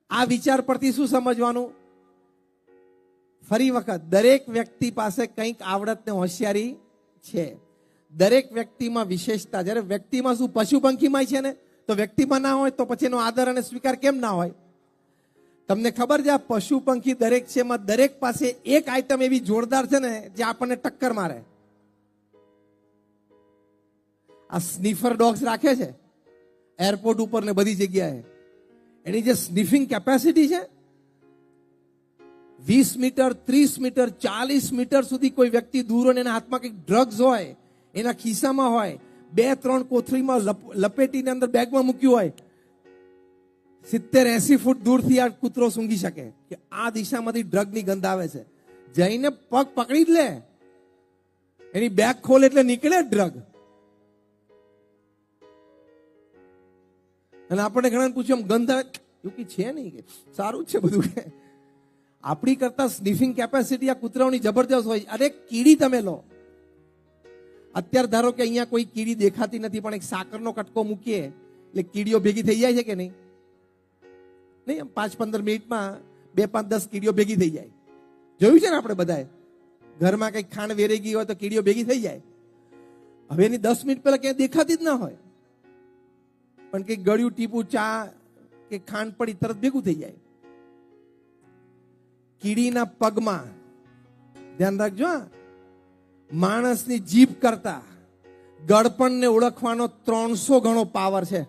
આ વિચાર પરથી શું સમજવાનું? ફરી વખત, દરેક વ્યક્તિ પાસે કંઈક આવડત ને હોશિયારી છે. દરેક વ્યક્તિમાં વિશેષતા. જ્યારે વ્યક્તિમાં શું પશુ પંખીમાં છે ને, તો વ્યક્તિમાં ના હોય તો પછી એનો આદર અને સ્વીકાર કેમ ના હોય? તમને ખબર છે, આ પશુ પંખી દરેક છે, એમાં દરેક પાસે એક આઈટમ એવી જોરદાર છે ને જે આપણને ટક્કર મારે. આ સ્નીફર ડોગ્સ રાખે છે એરપોર્ટ ઉપર ને બધી જગ્યાએ, એની જે સ્નિફિંગ કેપેસિટી છે, 20 મીટર, 30 મીટર, 40 મીટર સુધી કોઈ વ્યક્તિ દૂર હોય, એના હાથમાં કંઈક ડ્રગ્સ હોય, એના ખિસ્સામાં હોય, 2-3 કોથળીમાં લપેટીને અંદર બેગમાં મૂક્યું હોય, 70-80 ફૂટ દૂરથી આ કૂતરો સૂંઘી શકે કે આ દિશામાંથી ડ્રગની ગંધ આવે છે. જઈને પગ પકડી જ લે, એની બેગ ખોલે એટલે નીકળે ડ્રગ. અને આપણે ઘણા પૂછ્યું ગંધ આવે, એવું કઈ છે નહીં, કે સારું જ છે બધું. કે આપણી કરતા સ્નિફિંગ કેપેસિટી આ કૂતરાઓની જબરદસ્ત હોય. અરે કીડી તમે લો, અત્યારે ધારો કે અહીંયા કોઈ કીડી દેખાતી નથી, પણ એક સાકરનો કટકો મૂકીએ એટલે કીડીઓ ભેગી થઈ જાય છે કે નહીં? નહીં, 5-15 મિનિટમાં 2-5-10 કીડીઓ ભેગી થઈ જાય. જોયું છે ને આપણે બધાએ? ઘરમાં કંઈક ખાંડ વેરાઈ ગઈ હોય તો કીડીઓ ભેગી થઈ જાય. હવે એની 10 મિનિટ પહેલા ક્યાંય દેખાતી જ ના હોય, પણ કંઈક ગળ્યું ટીપું ચા કે ખાંડ પડી તરત ભેગું થઈ જાય. કીડીના પગમાં ધ્યાન રાખજો, માણસની જીભ કરતા ગળપણને ઓળખવાનો 300 ગણો પાવર છે.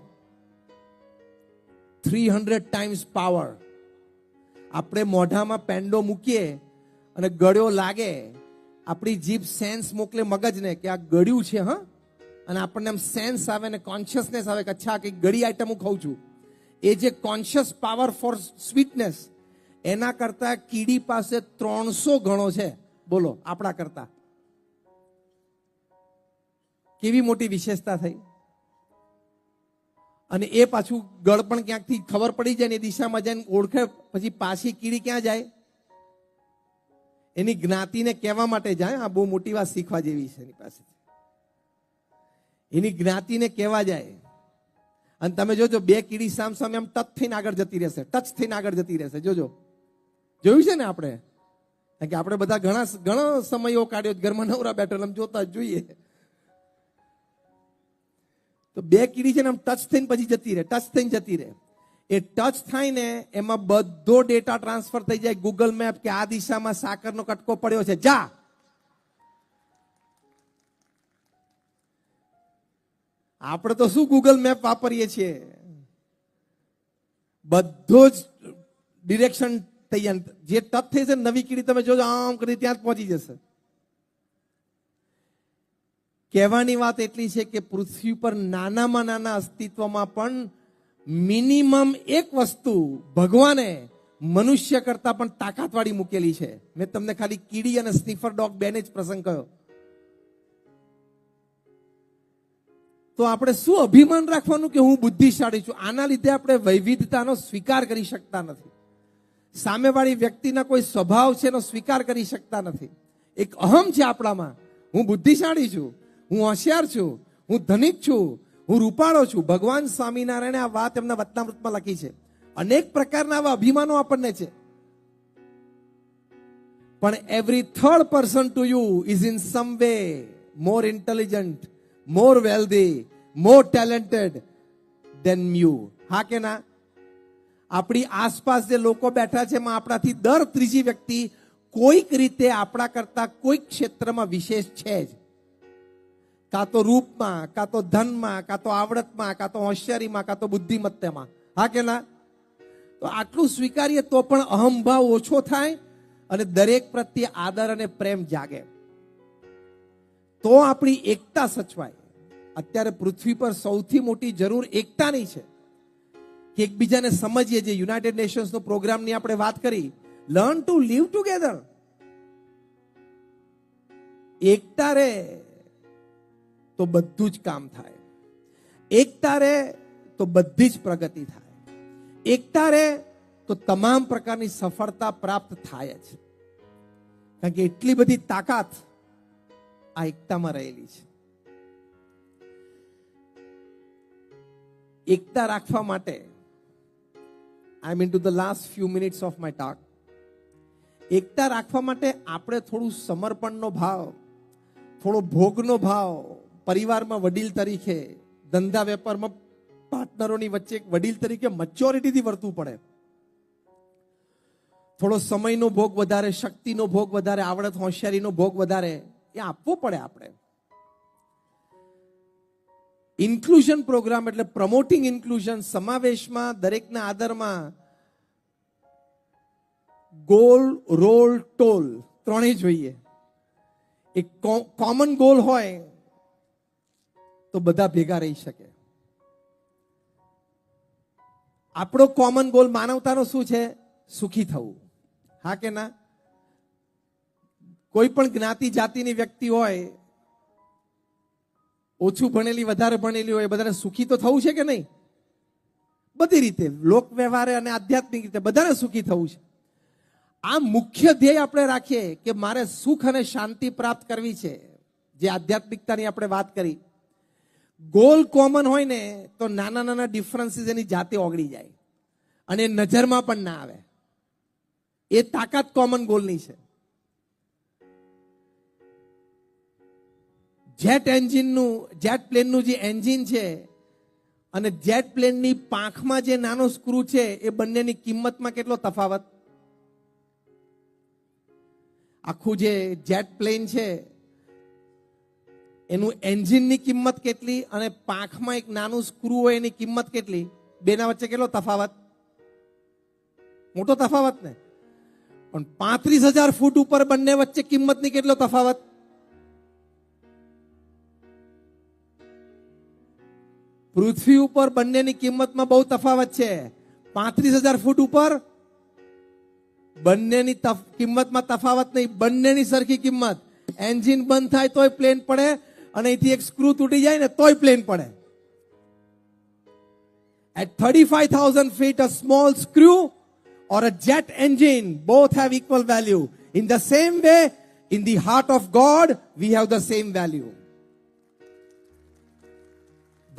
300 ટાઈમ્સ પાવર. આપણે મોઢામાં પેંડો મૂકીએ અને ગળ્યો લાગે, આપણી જીભ સેન્સ મોકલે મગજને કે આ ગળ્યું છે, હા, અને આપણને એમ સેન્સ આવે ને કોન્શિયસનેસ આવે કે અચ્છા કંઈક ગળી આઈટમ હું ખાઉં છું. એ જે કોન્શિયસ પાવર ફોર સ્વીટનેસ, એના કરતા કીડી પાસે 300 ગણો છે. બોલો, આપણા કરતા કેવી મોટી વિશેષતા થઈ. અને એ પાછું ગળ પણ ક્યાંકથી ખબર પડી જાય ને એ દિશામાં જઈને ઓળખે, પછી પાછી કીડી ક્યાં જાય? એની જ્ઞાતિને કહેવા માટે જાય. આ બહુ મોટી વાત શીખવા જેવી છે એની પાસે. એની જ્ઞાતિને કહેવા જાય. અને તમે જોજો, 2 કીડી સામ સામે એમ ટચ થઈને આગળ જતી રહેશે, ટચ થઈને આગળ જતી રહેશે. જોજો, જોયું છે ને આપણે? કારણ કે આપણે બધા ઘણો સમયો કાઢ્યો, ઘરમાં નવરા બેઠો એમ જોતા જ જોઈએ. તો 2 કીડી છે ને આમ ટચ થઈને પછી જતી રહે, ટચ થઈને જતી રહે. એ ટચ થાય ને એમાં બધો ડેટા ટ્રાન્સફર થઈ જાય ગૂગલ મેપ, કે આ દિશામાં સાકરનો કટકો પડ્યો છે, જા. આપણે તો શું ગૂગલ મેપ વાપરીએ છીએ, બધો જ ડિરેક્શન થઈ જાય. જે ટચ થઈ છે નવી કીડી તમે જોજો, આમ કરી ત્યાં જ પહોંચી જશે. કહેવાની વાત એટલી છે કે પૃથ્વી પર નાનામાં નાના અસ્તિત્વમાં પણ મિનિમમ એક વસ્તુ ભગવાને મનુષ્ય કરતા પણ તાકાતવાળી મૂકેલી છે. મેં તમને ખાલી કીડી અને સ્નીફર ડોગ બેને જ પ્રસંગ કહ્યો. તો આપણે શું અભિમાન રાખવાનું કે હું બુદ્ધિશાળી છું? આના લીધે આપણે વૈવિધતાનો સ્વીકાર કરી શકતા નથી. સામેવાળી વ્યક્તિના કોઈ સ્વભાવ છે એનો સ્વીકાર કરી શકતા નથી. એક અહમ છે આપણામાં, હું બુદ્ધિશાળી છું, હું હોશિયાર છું, હું ધનિક છું, હું રૂપાળો છું. ભગવાન સ્વામિનારાયણે આ વાત એમના વચનામૃતમાં લખી છે. અનેક પ્રકારના આવા અભિમાનો આપણને છે. પણ every third person to you is in some way more intelligent, more wealthy, more talented than you. હા કે ના? આપણી આસપાસ જે લોકો બેઠા છે એમાં આપણાથી દર ત્રીજી વ્યક્તિ કોઈક રીતે આપણા કરતા કોઈક ક્ષેત્રમાં વિશેષ છે જ. કાં તો રૂપમાં, કાં તો ધનમાં, કાં તો આવડતમાં, કાં તો હોશિયારીમાં, કાં તો બુદ્ધિમત્તામાં. હા કે ના? તો આટલું સ્વીકારીએ તો પણ અહંભાવ ઓછો થાય અને દરેક પ્રત્યે આદર અને પ્રેમ જાગે. તો આપણી એકતા સચવાય. અત્યારે પૃથ્વી પર સૌથી મોટી જરૂર એકતાની છે, કે એકબીજાને સમજીએ. જે યુનાઇટેડ નેશન્સનો પ્રોગ્રામની આપણે વાત કરી, લર્ન ટુ લીવ ટુગેધર. એકતા રે તો બધું જ કામ થાય. એકતા રે તો બધી જ પ્રગતિ થાય. એકતા રે તો તમામ પ્રકારની સફળતા પ્રાપ્ત થાય જ. કારણ કે એટલી બધી તાકાત આ એકતામાં રહેલી છે. એકતા રાખવા માટે I am in to the last few minutes of my talk. એકતા રાખવા માટે આપણે થોડું સમર્પણનો ભાવ, થોડો ભોગનો ભાવ, પરિવારમાં વડીલ તરીકે, ધંધા વેપારમાં પાર્ટનરોની વચ્ચે એક વડીલ તરીકે મેચ્યોરિટીથી વર્તવું પડે. થોડો સમયનો ભોગ વધારે, શક્તિનો ભોગ વધારે, આવડત હોશિયારીનો ભોગ વધારે એ આપવો પડે આપણે. ઇન્ક્લુઝન પ્રોગ્રામ એટલે પ્રમોટિંગ ઇન્ક્લુઝન, સમાવેશમાં, દરેકના આદરમાં ગોલ, રોલ, ટોલ ત્રણેય જોઈએ. એક કોમન ગોલ હોય તો બધા ભેગા રહી શકે. આપણો કોમન ગોલ માનવતાનો શું છે? સુખી થવું. હા કે ના? કોઈ પણ જ્ઞાતિ જાતિની વ્યક્તિ હોય, ઓછું ભણેલી વધારે ભણેલી હોય, બધાને સુખી તો થવું છે કે નહીં? બધી રીતે, લોક વ્યવહારે અને આધ્યાત્મિક રીતે બધાને સુખી થવું છે. આ મુખ્ય ધ્યેય આપણે રાખીએ કે મારે સુખ અને શાંતિ પ્રાપ્ત કરવી છે, જે આધ્યાત્મિકતાની આપણે વાત કરી. ગોલ કોમન હોય ને તો નાના નાના ડિફરન્સીસ એની જાતે ઓગળી જાય અને નજરમાં પણ ના આવે. એ તાકાત કોમન ગોલની છે. જેટ પ્લેનનું જે એન્જિન છે અને જેટ પ્લેનની પાંખમાં જે નાનો સ્ક્રૂ છે, એ બંનેની કિંમતમાં કેટલો તફાવત? આખું જે જેટ પ્લેન છે એનું એન્જિનની કિંમત કેટલી અને પાંખમાં એક નાનું સ્ક્રૂ હોય એની કિંમત કેટલી? બેના વચ્ચે કેટલો તફાવત? મોટો તફાવત ને. પણ 35,000 ફૂટ ઉપર બંને વચ્ચે કિંમતની કેટલો તફાવત? પૃથ્વી ઉપર બંનેની કિંમતમાં બહુ તફાવત છે. 35,000 ફૂટ ઉપર બંનેની કિંમતમાં તફાવત નહીં, બંનેની સરખી કિંમત. એન્જિન બંધ થાય તોય પ્લેન પડે અને અહીંથી એક સ્ક્રૂ તૂટી જાય ને તોય પ્લેન પડે. At 35,000 feet, a small screw or a jet engine both have equal value. In the same way, in the heart of God, we have the same value.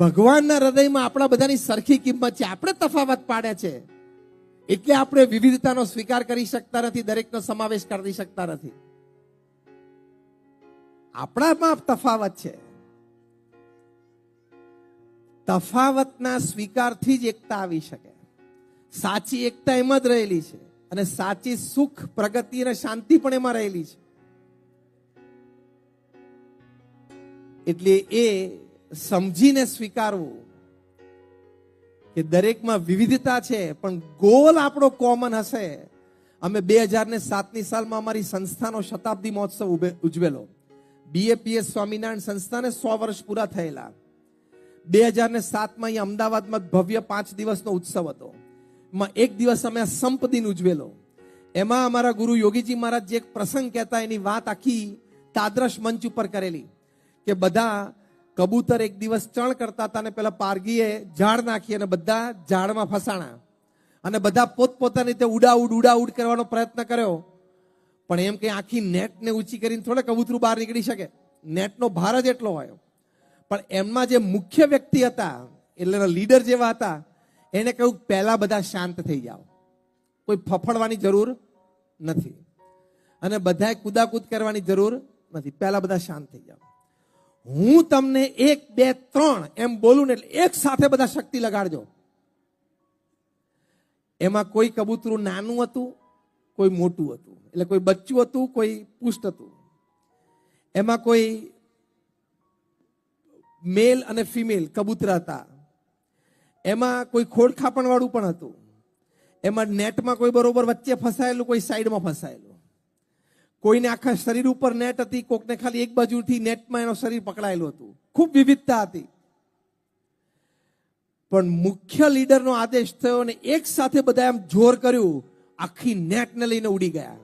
ભગવાનના હૃદયમાં આપણા બધાની સરખી કિંમત છે. આપણે તફાવત પાડે છે એટલે આપણે વિવિધતાનો સ્વીકાર કરી શકતા નથી, દરેકનો સમાવેશ કરી શકતા નથી. આપણામાં તફાવત છે. તફાવતના સ્વીકારથી જ એકતા આવી શકે. સાચી એકતા એમાં જ રહેલી છે અને સાચી સુખ, પ્રગતિ અને શાંતિ પણ એમાં રહેલી છે. એટલે એ સમજીને સ્વીકારવું કે દરેકમાં વિવિધતા છે પણ ગોલ આપણો કોમન હશે. અમે 2007ની સાલમાં અમારી સંસ્થાનો શતાબ્દી મહોત્સવ ઉજવેલો. BAPS સ્વામિનારાયણ સંસ્થાને 100 વર્ષ પૂરા થયેલા. 2007માં અહીંયા અમદાવાદમાં ભવ્ય 5 દિવસનો ઉત્સવ હતો. એમાં એક દિવસ અમે સંપ દિન ઉજવેલો. એમાં અમારા ગુરુ યોગીજી મહારાજ જે એક પ્રસંગ કહેતા, એની વાત આખી તાદ્રશ મંચ ઉપર કરેલી કે બધા કબૂતર એક દિવસ ચણ કરતા હતા અને પેલા પારગીએ ઝાડ નાખી અને બધા ઝાડમાં ફસાણા અને બધા પોતપોતાની રીતે ઉડાઉડ કરવાનો પ્રયત્ન કર્યો. પણ એમ કે આખી નેટને ઊંચી કરીને થોડે કબૂતરું બહાર નીકળી શકે, નેટનો ભાર જ એટલો હોય. પણ એમમાં જે મુખ્ય વ્યક્તિ હતા, એટલે લીડર જેવા હતા, એને કહ્યું પહેલા બધા શાંત થઈ જાઓ, કોઈ ફફડવાની જરૂર નથી અને બધાએ કુદાકૂદ કરવાની જરૂર નથી, પહેલા બધા શાંત થઈ જાઓ. હું તમને 1, 2, 3 એમ બોલું ને એટલે એક સાથે બધા શક્તિ લગાડજો. એમાં કોઈ કબૂતરું નાનું હતું, કોઈ મોટું હતું, એટલે કોઈ બચ્ચું હતું, કોઈ પુષ્ટ હતું. એમાં કોઈ મેલ અને ફિમેલ કબૂતર હતા. એમાં કોઈ ખોડખાપણ વાળું પણ હતું. એમાં નેટમાં કોઈ બરોબર વચ્ચે ફસાયેલું, કોઈ સાઈડમાં ફસાયેલું. કોઈને આખા શરીર ઉપર નેટ હતી, કોકને ખાલી એક બાજુથી નેટમાં એનો શરીર પકડાયેલું હતું. ખૂબ વિવિધતા હતી. પણ મુખ્ય લીડરનો આદેશ થયો અને એક સાથે બધા એમ જોર કર્યું, આખી નેટને લઈને ઉડી ગયા.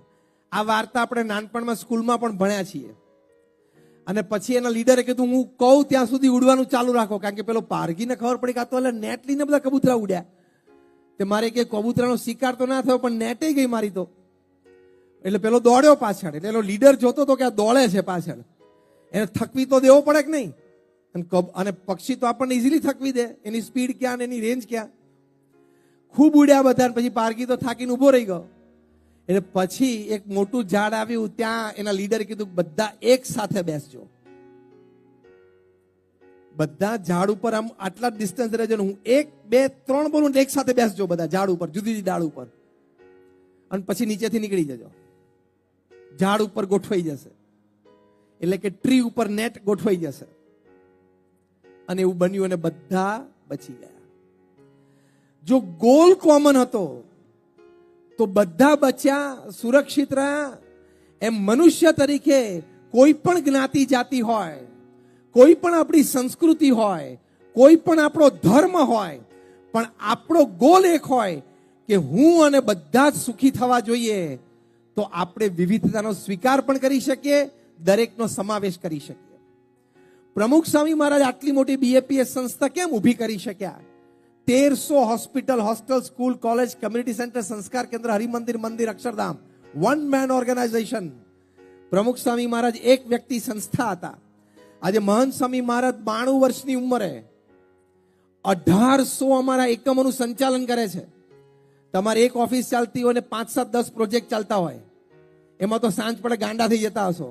આ વાર્તા આપણે નાનપણમાં સ્કૂલમાં પણ ભણ્યા છીએ. અને પછી એના લીડરે કીધું હું કહું ત્યાં સુધી ઉડવાનું ચાલુ રાખો, કારણ કે પેલો પારગીને ખબર પડી કે આ તો એટલે નેટ લઈને બધા કબૂતરા ઉડ્યા. તે મારે કે કબૂતરાનો શિકાર તો ના થયો પણ નેટે ગઈ મારી તો. એટલે પેલો દોડ્યો પાછળ. એટલે એનો લીડર જોતો હતો કે આ દોડે છે પાછળ, એને થકવી તો દેવો પડે કે નહીં. અને પક્ષી તો આપણને ઇઝીલી થકવી દે, એની સ્પીડ ક્યાં ને એની રેન્જ ક્યાં. ખૂબ ઉડ્યા બધા, પછી પારકી તો થાકીને ઉભો રહી ગયો. એટલે પછી એક મોટું ઝાડ આવ્યું, ત્યાં એના લીડરે કીધું બધા એક સાથે બેસજો, બધા ઝાડ ઉપર આમ આટલા ડિસ્ટન્સ રહેજો, હું 1 2 3 બોલું એક સાથે બેસજો બધા ઝાડ ઉપર, જુદી જુદી ડાળ ઉપર, અને પછી નીચેથી નીકળી જજો, ઝાડ ઉપર ગોઠવાઈ જશે, એટલે કે ટ્રી ઉપર નેટ ગોઠવાઈ જશે. અને એવું બન્યું અને બધા બચી ગયા. જો ગોલ કોમન હતો તો બધા બચ્યા, સુરક્ષિત રહ્યા. એમ મનુષ્ય તરીકે કોઈ પણ જ્ઞાતિ જાતિ હોય, કોઈ પણ આપણી સંસ્કૃતિ હોય, કોઈ પણ આપણો ધર્મ હોય, પણ આપણો ગોલ એક હોય કે હું અને બધા જ સુખી થવા જોઈએ, તો આપણે વિવિધતાનો સ્વીકાર પણ કરી શકીએ, દરેકનો સમાવેશ કરી શકીએ. પ્રમુખ સ્વામી મહારાજ આટલી મોટી બીએપીએસ સંસ્થા કેમ ઊભી કરી શક્યા? 1300 hospital, hostel, school, college, community centre, સંસ્કાર કેન્દ્ર, હરિમંદિર, મંદિર, અક્ષરધામ, વન મેન ઓર્ગેનાઇઝેશન. પ્રમુખ સ્વામી મહારાજ એક વ્યક્તિ સંસ્થા હતા. આજે મહંત સ્વામી મહારાજ 92 વર્ષની ઉંમરે 1800 અમારા એકમોનું સંચાલન કરે છે. તમારી એક ઓફિસ ચાલતી હોય ને 5 7 10 પ્રોજેક્ટ ચાલતા હોય, એમાં તો સાંજ પડે ગાંડા થઈ જતા હશો.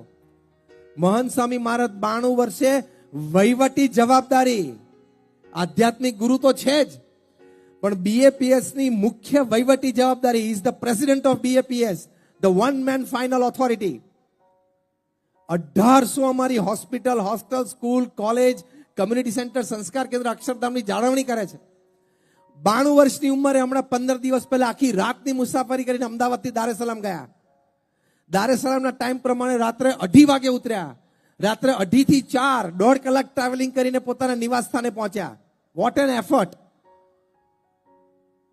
મહંત સ્વામી મહારાજ 92 વર્ષે વહીવટી જવાબદારી, આધ્યાત્મિક ગુરુ તો છે જ, પણ બીએપીએસ ની મુખ્ય વહીવટી જવાબદારી, is the president of BAPS, the one man final authority. 1800 અમારી hospital, hostel, school, college, community centre, સંસ્કાર કેન્દ્ર, અક્ષરધામની જાળવણી કરે છે. 92 વર્ષની ઉંમરે હમણાં 15 દિવસ પહેલા આખી રાતની મુસાફરી કરીને અમદાવાદથી દારેસલામ ગયા. દારેસલામના ટાઈમ પ્રમાણે રાત્રે 2:30 વાગે ઉતર્યા, રાત્રે 2:30 થી 4, 1.5 કલાક ટ્રાવેલિંગ કરીને પોતાના નિવાસ સ્થાને પહોંચ્યા. What an effort!